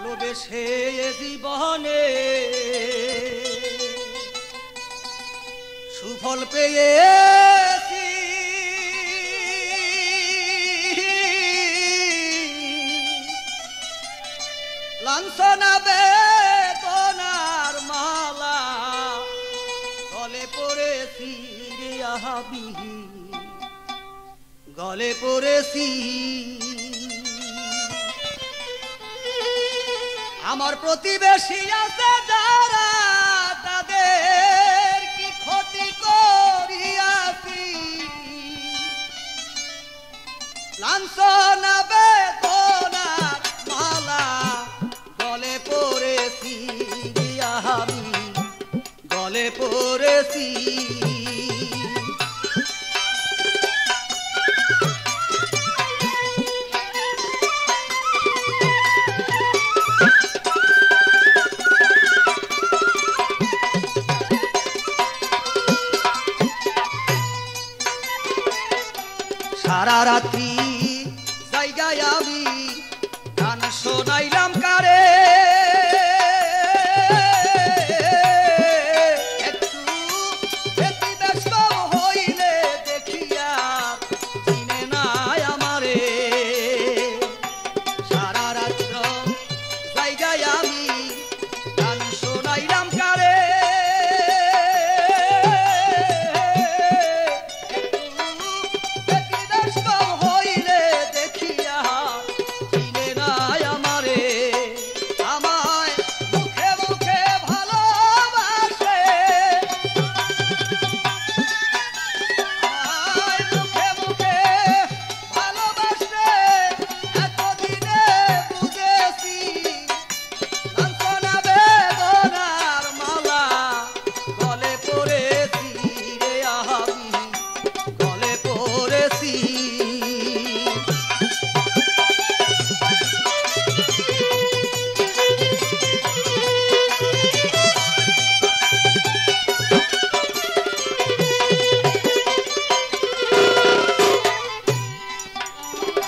ভালোবেসে জীবনে সুফল পেয়েছি, লাঞ্ছনা বেদনার মালা গলে পড়েছি রে আহাবি, গলে পড়েছি। আমার প্রতিবেশী আছে যারা, তাদের কি ক্ষতি করিয়াছি, লাঞ্ছনা বেদনার মালা গলে পড়েছি আমি, গলে পড়েছি। সারা রাত্রি জায়গায় আমি গান শোনাইলাম কারে, একটু ব্যতিব্যস্ত হইলে দেখিয়া চিনে নাই আমারে। সারা রাত্র জায়গায় আমি গান শোনাইলাম কারে,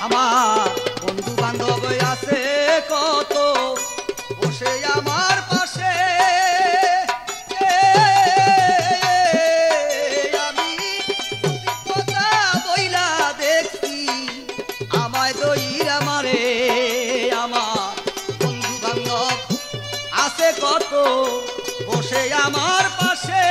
আমার বন্ধু বান্ধব আছে কত বসে আমার পাশে, আমি কথা বইলা দেখছি আমায় দইরা মারে। আমার বন্ধু বান্ধব আছে কত বসে আমার পাশে,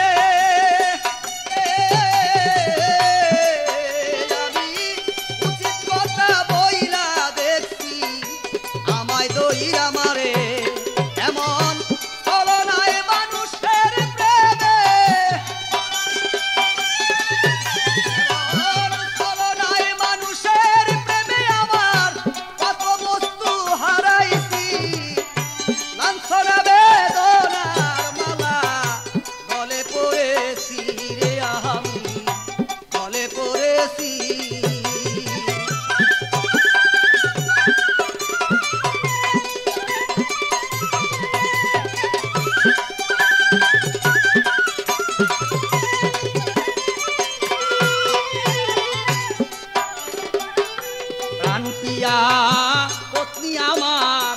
পত্নী আমার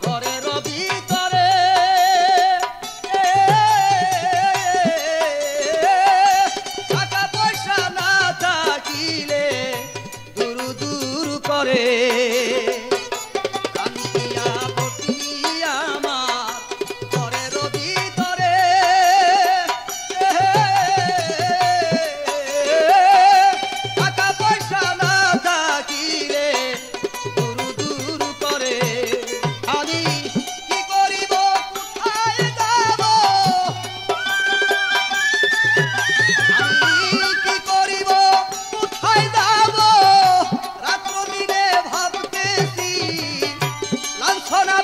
ঘরের ভিতরে, টাকা পয়সা না থাকিলে দূর দূর করে। লাঞ্ছনা